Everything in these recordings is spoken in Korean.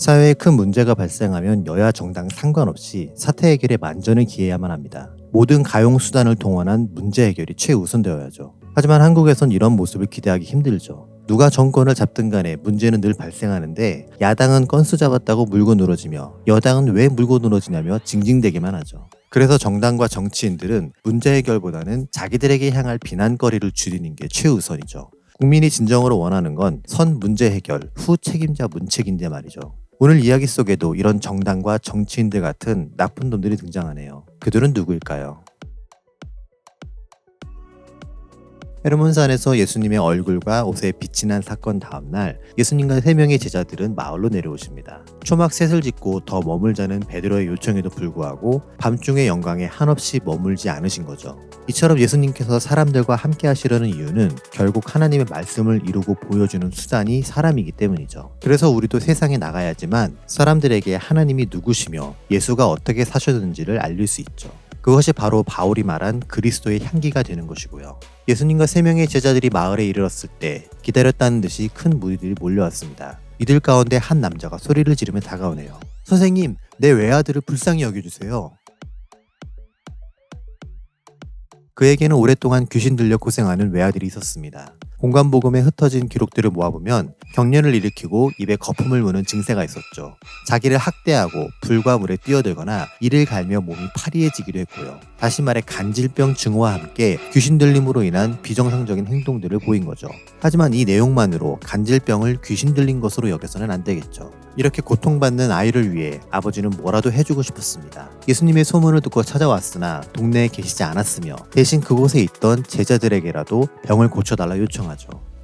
사회에 큰 문제가 발생하면 여야 정당 상관없이 사태 해결에 만전을 기해야만 합니다. 모든 가용 수단을 동원한 문제 해결이 최우선되어야죠. 하지만 한국에선 이런 모습을 기대하기 힘들죠. 누가 정권을 잡든 간에 문제는 늘 발생하는데 야당은 건수 잡았다고 물고 늘어지며 여당은 왜 물고 늘어지냐며 징징대기만 하죠. 그래서 정당과 정치인들은 문제 해결보다는 자기들에게 향할 비난거리를 줄이는 게 최우선이죠. 국민이 진정으로 원하는 건 선 문제 해결, 후 책임자 문책인데 말이죠. 오늘 이야기 속에도 이런 정당과 정치인들 같은 나쁜 놈들이 등장하네요. 그들은 누구일까요? 헤르몬산에서 예수님의 얼굴과 옷에 빛이 난 사건 다음날 예수님과 3명의 제자들은 마을로 내려오십니다. 초막 셋을 짓고 더 머물자는 베드로의 요청에도 불구하고 밤중의 영광에 한없이 머물지 않으신 거죠. 이처럼 예수님께서 사람들과 함께 하시려는 이유는 결국 하나님의 말씀을 이루고 보여주는 수단이 사람이기 때문이죠. 그래서 우리도 세상에 나가야지만 사람들에게 하나님이 누구시며 예수가 어떻게 사셨는지를 알릴 수 있죠. 그것이 바로 바울이 말한 그리스도의 향기가 되는 것이고요. 예수님과 3명의 제자들이 마을에 이르렀을 때 기다렸다는 듯이 큰 무리들이 몰려왔습니다. 이들 가운데 한 남자가 소리를 지르며 다가오네요. 선생님, 내 외아들을 불쌍히 여겨주세요. 그에게는 오랫동안 귀신 들려 고생하는 외아들이 있었습니다. 공간복음에 흩어진 기록들을 모아보면 경련을 일으키고 입에 거품을 무는 증세가 있었죠. 자기를 학대하고 불과 물에 뛰어들거나 이를 갈며 몸이 파리해지기도 했고요. 다시 말해 간질병 증후와 함께 귀신 들림으로 인한 비정상적인 행동들을 보인 거죠. 하지만 이 내용만으로 간질병을 귀신 들린 것으로 여겨서는 안 되겠죠. 이렇게 고통받는 아이를 위해 아버지는 뭐라도 해주고 싶었습니다. 예수님의 소문을 듣고 찾아왔으나 동네에 계시지 않았으며 대신 그곳에 있던 제자들에게라도 병을 고쳐달라 요청하죠.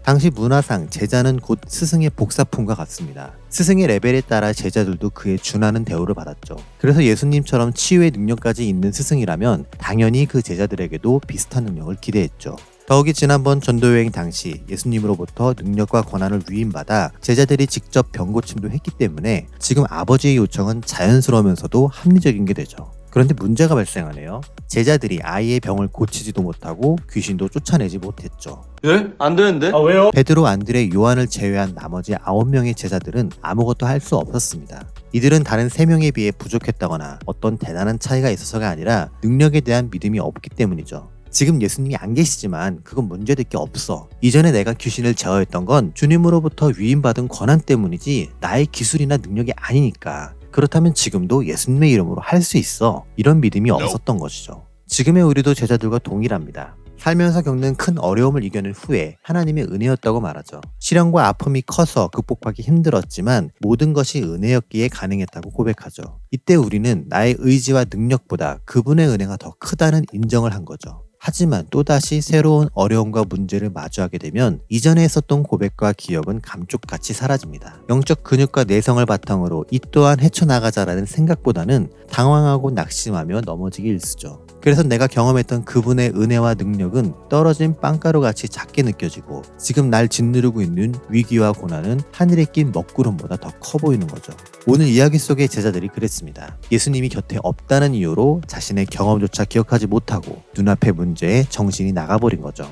당시 문화상 제자는 곧 스승의 복사품과 같습니다. 스승의 레벨에 따라 제자들도 그에 준하는 대우를 받았죠. 그래서 예수님처럼 치유의 능력까지 있는 스승이라면 당연히 그 제자들에게도 비슷한 능력을 기대했죠. 더욱이 지난번 전도여행 당시 예수님으로부터 능력과 권한을 위임받아 제자들이 직접 병고침도 했기 때문에 지금 아버지의 요청은 자연스러우면서도 합리적인 게 되죠. 그런데 문제가 발생하네요. 제자들이 아이의 병을 고치지도 못하고 귀신도 쫓아내지 못했죠. 예? 안 되는데? 아 왜요? 베드로, 안드레, 요한을 제외한 나머지 9명의 제자들은 아무것도 할 수 없었습니다. 이들은 다른 3명에 비해 부족했다거나 어떤 대단한 차이가 있어서가 아니라 능력에 대한 믿음이 없기 때문이죠. 지금 예수님이 안 계시지만 그건 문제될 게 없어. 이전에 내가 귀신을 제어했던 건 주님으로부터 위임받은 권한 때문이지 나의 기술이나 능력이 아니니까. 그렇다면 지금도 예수님의 이름으로 할 수 있어. 이런 믿음이 없었던 것이죠. 지금의 우리도 제자들과 동일합니다. 살면서 겪는 큰 어려움을 이겨낸 후에 하나님의 은혜였다고 말하죠. 시련과 아픔이 커서 극복하기 힘들었지만 모든 것이 은혜였기에 가능했다고 고백하죠. 이때 우리는 나의 의지와 능력보다 그분의 은혜가 더 크다는 인정을 한 거죠. 하지만 또다시 새로운 어려움과 문제를 마주하게 되면 이전에 했었던 고백과 기억은 감쪽같이 사라집니다. 영적 근육과 내성을 바탕으로 이 또한 헤쳐나가자라는 생각보다는 당황하고 낙심하며 넘어지기 일쑤죠. 그래서 내가 경험했던 그분의 은혜와 능력은 떨어진 빵가루같이 작게 느껴지고 지금 날 짓누르고 있는 위기와 고난은 하늘에 낀 먹구름보다 더 커 보이는 거죠. 오늘 이야기 속의 제자들이 그랬습니다. 예수님이 곁에 없다는 이유로 자신의 경험조차 기억하지 못하고 눈앞의 문제에 정신이 나가버린 거죠.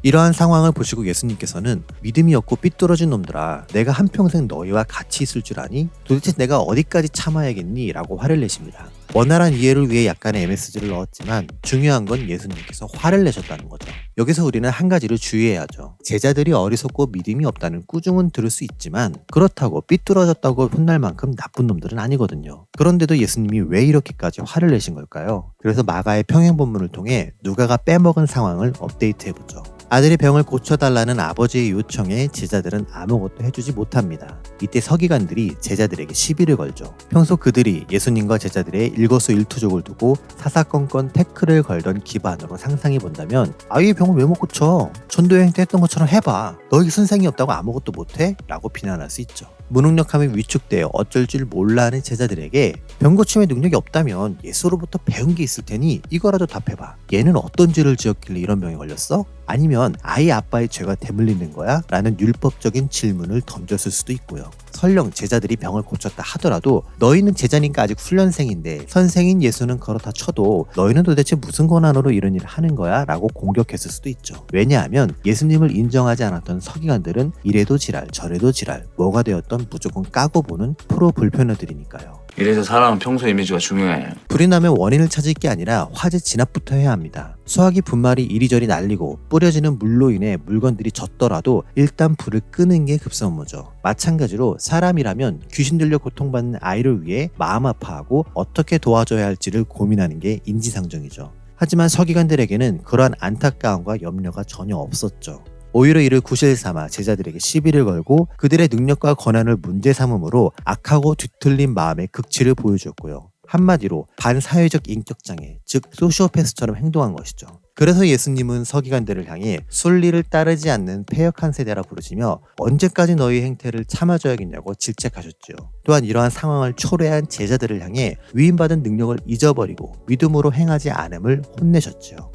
이러한 상황을 보시고 예수님께서는 믿음이 없고 삐뚤어진 놈들아, 내가 한평생 너희와 같이 있을 줄 아니? 도대체 내가 어디까지 참아야겠니? 라고 화를 내십니다. 원활한 이해를 위해 약간의 MSG를 넣었지만 중요한 건 예수님께서 화를 내셨다는 거죠. 여기서 우리는 한 가지를 주의해야죠. 제자들이 어리석고 믿음이 없다는 꾸중은 들을 수 있지만 그렇다고 삐뚤어졌다고 혼날 만큼 나쁜 놈들은 아니거든요. 그런데도 예수님이 왜 이렇게까지 화를 내신 걸까요? 그래서 마가의 평행본문을 통해 누가가 빼먹은 상황을 업데이트해보죠. 아들의 병을 고쳐달라는 아버지의 요청에 제자들은 아무것도 해주지 못합니다. 이때 서기관들이 제자들에게 시비를 걸죠. 평소 그들이 예수님과 제자들의 일거수일투족을 두고 사사건건 태클을 걸던 기반으로 상상해 본다면 아이의 병을 왜 못 고쳐? 전도여행 때 했던 것처럼 해봐. 너희 선생이 없다고 아무것도 못해? 라고 비난할 수 있죠. 무능력함이 위축되어 어쩔 줄 몰라 하는 제자들에게 병 고침의 능력이 없다면 예수로부터 배운 게 있을 테니 이거라도 답해봐. 얘는 어떤 죄를 지었길래 이런 병에 걸렸어? 아니면 아이 아빠의 죄가 대물리는 거야? 라는 율법적인 질문을 던졌을 수도 있고요. 설령 제자들이 병을 고쳤다 하더라도 너희는 제자니까 아직 훈련생인데 선생인 예수는 그렇다 쳐도 너희는 도대체 무슨 권한으로 이런 일을 하는 거야? 라고 공격했을 수도 있죠. 왜냐하면 예수님을 인정하지 않았던 서기관들은 이래도 지랄 저래도 지랄 뭐가 되었던 무조건 까고 보는 프로 불편러들이니까요. 이래서 사람은 평소 이미지가 중요해. 불이 나면 원인을 찾을 게 아니라 화재 진압부터 해야 합니다. 수화기 분말이 이리저리 날리고 뿌려지는 물로 인해 물건들이 젖더라도 일단 불을 끄는 게 급선무죠. 마찬가지로 사람이라면 귀신 들려 고통받는 아이를 위해 마음 아파하고 어떻게 도와줘야 할지를 고민하는 게 인지상정이죠. 하지만 서기관들에게는 그러한 안타까움과 염려가 전혀 없었죠. 오히려 이를 구실 삼아 제자들에게 시비를 걸고 그들의 능력과 권한을 문제 삼음으로 악하고 뒤틀린 마음의 극치를 보여주었고요. 한마디로 반사회적 인격장애, 즉 소시오패스처럼 행동한 것이죠. 그래서 예수님은 서기관들을 향해 순리를 따르지 않는 패역한 세대라 부르시며 언제까지 너희 행태를 참아줘야겠냐고 질책하셨죠. 또한 이러한 상황을 초래한 제자들을 향해 위임받은 능력을 잊어버리고 믿음으로 행하지 않음을 혼내셨죠.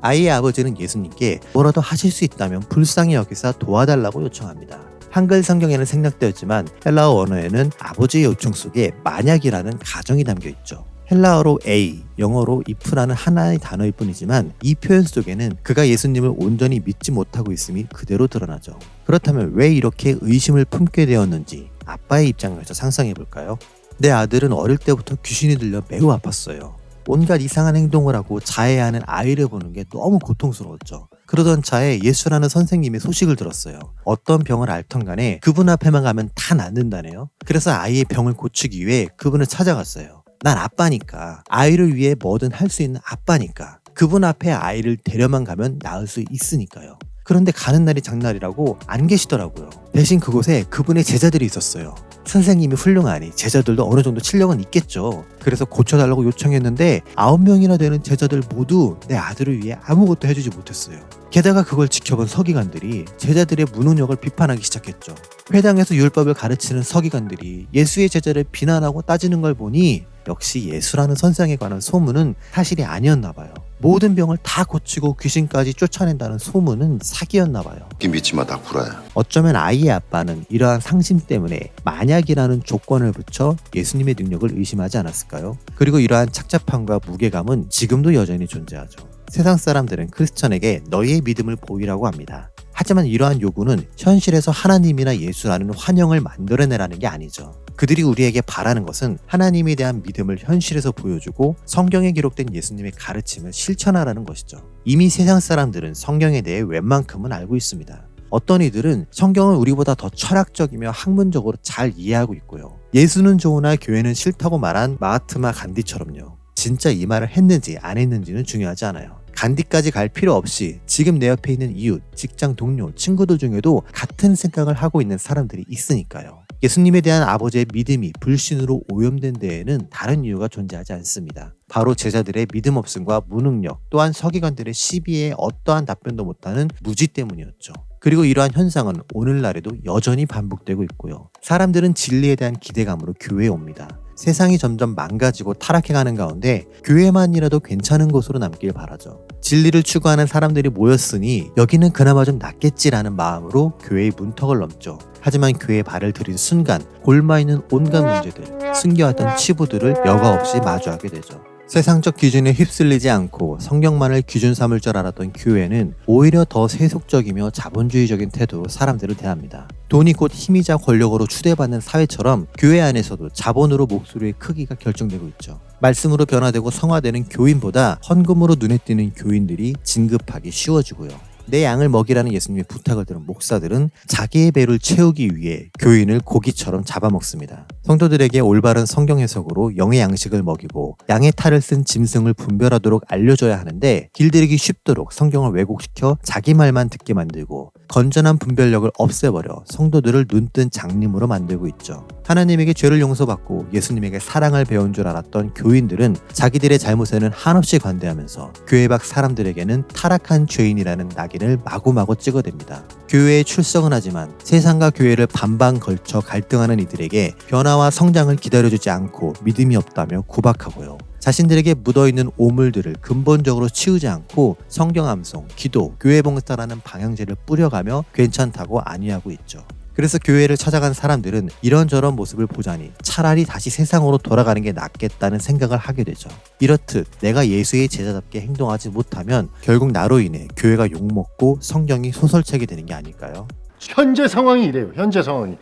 아이의 아버지는 예수님께 뭐라도 하실 수 있다면 불쌍히 여기사 도와달라고 요청합니다. 한글 성경에는 생략되었지만 헬라어 언어에는 아버지의 요청 속에 만약이라는 가정이 담겨 있죠. 헬라어로 A, 영어로 if라는 하나의 단어일 뿐이지만 이 표현 속에는 그가 예수님을 온전히 믿지 못하고 있음이 그대로 드러나죠. 그렇다면 왜 이렇게 의심을 품게 되었는지 아빠의 입장에서 상상해 볼까요? 내 아들은 어릴 때부터 귀신이 들려 매우 아팠어요. 온갖 이상한 행동을 하고 자해하는 아이를 보는 게 너무 고통스러웠죠. 그러던 차에 예수라는 선생님의 소식을 들었어요. 어떤 병을 앓던 간에 그분 앞에만 가면 다 낫는다네요. 그래서 아이의 병을 고치기 위해 그분을 찾아갔어요. 난 아빠니까, 아이를 위해 뭐든 할 수 있는 아빠니까, 그분 앞에 아이를 데려만 가면 나을 수 있으니까요. 그런데 가는 날이 장날이라고 안 계시더라고요. 대신 그곳에 그분의 제자들이 있었어요. 선생님이 훌륭하니 제자들도 어느 정도 실력은 있겠죠. 그래서 고쳐달라고 요청했는데 9명이나 되는 제자들 모두 내 아들을 위해 아무것도 해주지 못했어요. 게다가 그걸 지켜본 서기관들이 제자들의 무능력을 비판하기 시작했죠. 회당에서 율법을 가르치는 서기관들이 예수의 제자를 비난하고 따지는 걸 보니 역시 예수라는 선생에 관한 소문은 사실이 아니었나 봐요. 모든 병을 다 고치고 귀신까지 쫓아낸다는 소문은 사기였나 봐요. 믿지 마, 다 구라야. 어쩌면 아이의 아빠는 이러한 상심 때문에 만약이라는 조건을 붙여 예수님의 능력을 의심하지 않았을까요? 그리고 이러한 착잡함과 무게감은 지금도 여전히 존재하죠. 세상 사람들은 크리스천에게 너희의 믿음을 보이라고 합니다. 하지만 이러한 요구는 현실에서 하나님이나 예수라는 환영을 만들어내라는 게 아니죠. 그들이 우리에게 바라는 것은 하나님에 대한 믿음을 현실에서 보여주고 성경에 기록된 예수님의 가르침을 실천하라는 것이죠. 이미 세상 사람들은 성경에 대해 웬만큼은 알고 있습니다. 어떤 이들은 성경을 우리보다 더 철학적이며 학문적으로 잘 이해하고 있고요. 예수는 좋으나 교회는 싫다고 말한 마하트마 간디처럼요. 진짜 이 말을 했는지 안 했는지는 중요하지 않아요. 간디까지 갈 필요 없이 지금 내 옆에 있는 이웃, 직장 동료, 친구들 중에도 같은 생각을 하고 있는 사람들이 있으니까요. 예수님에 대한 아버지의 믿음이 불신으로 오염된 데에는 다른 이유가 존재하지 않습니다. 바로 제자들의 믿음 없음과 무능력, 또한 서기관들의 시비에 어떠한 답변도 못하는 무지 때문이었죠. 그리고 이러한 현상은 오늘날에도 여전히 반복되고 있고요. 사람들은 진리에 대한 기대감으로 교회에 옵니다. 세상이 점점 망가지고 타락해가는 가운데 교회만이라도 괜찮은 곳으로 남길 바라죠. 진리를 추구하는 사람들이 모였으니 여기는 그나마 좀 낫겠지라는 마음으로 교회의 문턱을 넘죠. 하지만 교회에 발을 들인 순간 골마있는 온갖 문제들, 숨겨왔던 치부들을 여과 없이 마주하게 되죠. 세상적 기준에 휩쓸리지 않고 성경만을 기준 삼을 줄 알았던 교회는 오히려 더 세속적이며 자본주의적인 태도로 사람들을 대합니다. 돈이 곧 힘이자 권력으로 추대받는 사회처럼 교회 안에서도 자본으로 목소리의 크기가 결정되고 있죠. 말씀으로 변화되고 성화되는 교인보다 헌금으로 눈에 띄는 교인들이 진급하기 쉬워지고요. 내 양을 먹이라는 예수님의 부탁을 들은 목사들은 자기의 배를 채우기 위해 교인을 고기처럼 잡아먹습니다. 성도들에게 올바른 성경 해석으로 영의 양식을 먹이고 양의 탈을 쓴 짐승을 분별하도록 알려줘야 하는데 길들이기 쉽도록 성경을 왜곡시켜 자기 말만 듣게 만들고 건전한 분별력을 없애버려 성도들을 눈뜬 장님으로 만들고 있죠. 하나님에게 죄를 용서받고 예수님에게 사랑을 배운 줄 알았던 교인들은 자기들의 잘못에는 한없이 관대하면서 교회 밖 사람들에게는 타락한 죄인이라는 낙인을 마구마구 찍어댑니다. 교회에 출석은 하지만 세상과 교회를 반반 걸쳐 갈등하는 이들에게 변화와 성장을 기다려주지 않고 믿음이 없다며 구박하고요. 자신들에게 묻어있는 오물들을 근본적으로 치우지 않고 성경 암송, 기도, 교회 봉사라는 방향제를 뿌려가며 괜찮다고 안위하고 있죠. 그래서 교회를 찾아간 사람들은 이런저런 모습을 보자니 차라리 다시 세상으로 돌아가는 게 낫겠다는 생각을 하게 되죠. 이렇듯 내가 예수의 제자답게 행동하지 못하면 결국 나로 인해 교회가 욕먹고 성경이 소설책이 되는 게 아닐까요? 현재 상황이 이래요. 현재 상황이.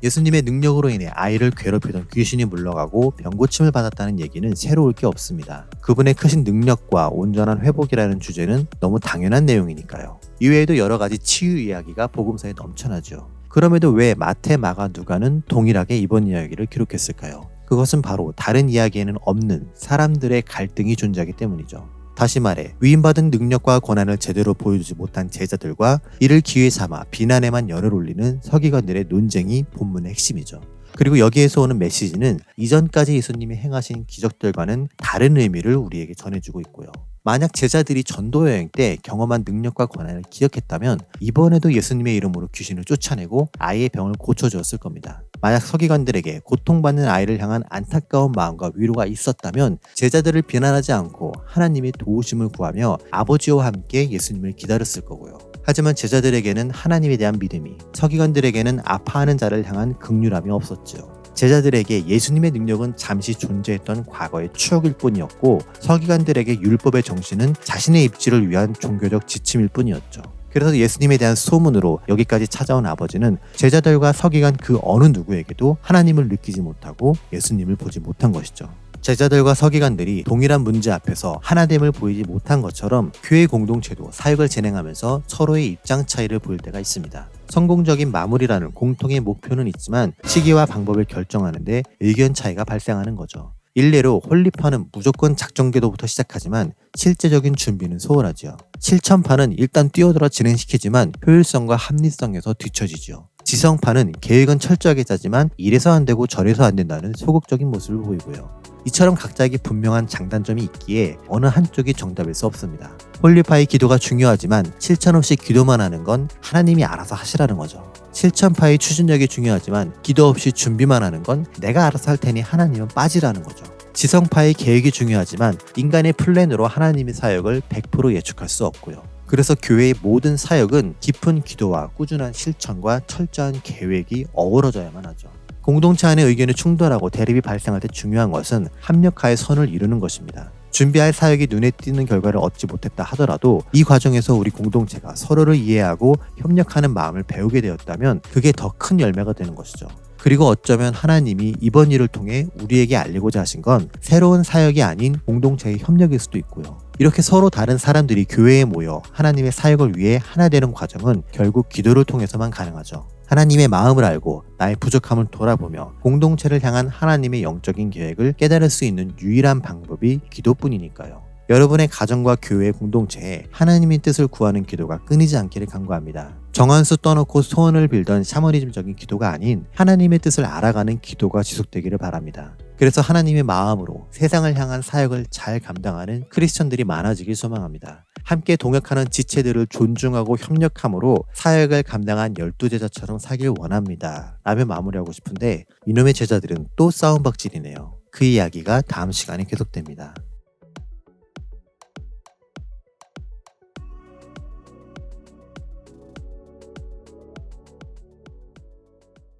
예수님의 능력으로 인해 아이를 괴롭히던 귀신이 물러가고 병고침을 받았다는 얘기는 새로울 게 없습니다. 그분의 크신 능력과 온전한 회복이라는 주제는 너무 당연한 내용이니까요. 이외에도 여러 가지 치유 이야기가 복음서에 넘쳐나죠. 그럼에도 왜 마태, 마가, 누가는 동일하게 이번 이야기를 기록했을까요? 그것은 바로 다른 이야기에는 없는 사람들의 갈등이 존재하기 때문이죠. 다시 말해 위임받은 능력과 권한을 제대로 보여주지 못한 제자들과 이를 기회 삼아 비난에만 열을 올리는 서기관들의 논쟁이 본문의 핵심이죠. 그리고 여기에서 오는 메시지는 이전까지 예수님이 행하신 기적들과는 다른 의미를 우리에게 전해주고 있고요. 만약 제자들이 전도 여행 때 경험한 능력과 권한을 기억했다면 이번에도 예수님의 이름으로 귀신을 쫓아내고 아이의 병을 고쳐주었을 겁니다. 만약 서기관들에게 고통받는 아이를 향한 안타까운 마음과 위로가 있었다면 제자들을 비난하지 않고 하나님의 도우심을 구하며 아버지와 함께 예수님을 기다렸을 거고요. 하지만 제자들에게는 하나님에 대한 믿음이, 서기관들에게는 아파하는 자를 향한 긍휼함이 없었죠. 제자들에게 예수님의 능력은 잠시 존재했던 과거의 추억일 뿐이었고 서기관들에게 율법의 정신은 자신의 입지를 위한 종교적 지침일 뿐이었죠. 그래서 예수님에 대한 소문으로 여기까지 찾아온 아버지는 제자들과 서기관 그 어느 누구에게도 하나님을 느끼지 못하고 예수님을 보지 못한 것이죠. 제자들과 서기관들이 동일한 문제 앞에서 하나됨을 보이지 못한 것처럼 교회 공동체도 사역을 진행하면서 서로의 입장 차이를 보일 때가 있습니다. 성공적인 마무리라는 공통의 목표는 있지만 시기와 방법을 결정하는데 의견 차이가 발생하는 거죠. 일례로 홀리파는 무조건 작정궤도부터 시작하지만 실제적인 준비는 소홀하지요. 실천파는 일단 뛰어들어 진행시키지만 효율성과 합리성에서 뒤처지지요. 지성파는 계획은 철저하게 짜지만 이래서 안 되고 저래서 안 된다는 소극적인 모습을 보이고요. 이처럼 각자에게 분명한 장단점이 있기에 어느 한쪽이 정답일 수 없습니다. 홀리파의 기도가 중요하지만 실천 없이 기도만 하는 건 하나님이 알아서 하시라는 거죠. 실천파의 추진력이 중요하지만 기도 없이 준비만 하는 건 내가 알아서 할 테니 하나님은 빠지라는 거죠. 지성파의 계획이 중요하지만 인간의 플랜으로 하나님의 사역을 100% 예측할 수 없고요. 그래서 교회의 모든 사역은 깊은 기도와 꾸준한 실천과 철저한 계획이 어우러져야만 하죠. 공동체 안의 의견이 충돌하고 대립이 발생할 때 중요한 것은 합력하의 선을 이루는 것입니다. 준비할 사역이 눈에 띄는 결과를 얻지 못했다 하더라도 이 과정에서 우리 공동체가 서로를 이해하고 협력하는 마음을 배우게 되었다면 그게 더 큰 열매가 되는 것이죠. 그리고 어쩌면 하나님이 이번 일을 통해 우리에게 알리고자 하신 건 새로운 사역이 아닌 공동체의 협력일 수도 있고요. 이렇게 서로 다른 사람들이 교회에 모여 하나님의 사역을 위해 하나 되는 과정은 결국 기도를 통해서만 가능하죠. 하나님의 마음을 알고 나의 부족함을 돌아보며 공동체를 향한 하나님의 영적인 계획을 깨달을 수 있는 유일한 방법이 기도뿐이니까요. 여러분의 가정과 교회 공동체에 하나님의 뜻을 구하는 기도가 끊이지 않기를 간구합니다. 정한수 떠놓고 소원을 빌던 샤머니즘적인 기도가 아닌 하나님의 뜻을 알아가는 기도가 지속되기를 바랍니다. 그래서 하나님의 마음으로 세상을 향한 사역을 잘 감당하는 크리스천들이 많아지길 소망합니다. 함께 동역하는 지체들을 존중하고 협력함으로 사역을 감당한 12제자처럼 살길 원합니다. 라며 마무리하고 싶은데 이놈의 제자들은 또 싸움박질이네요. 그 이야기가 다음 시간에 계속됩니다.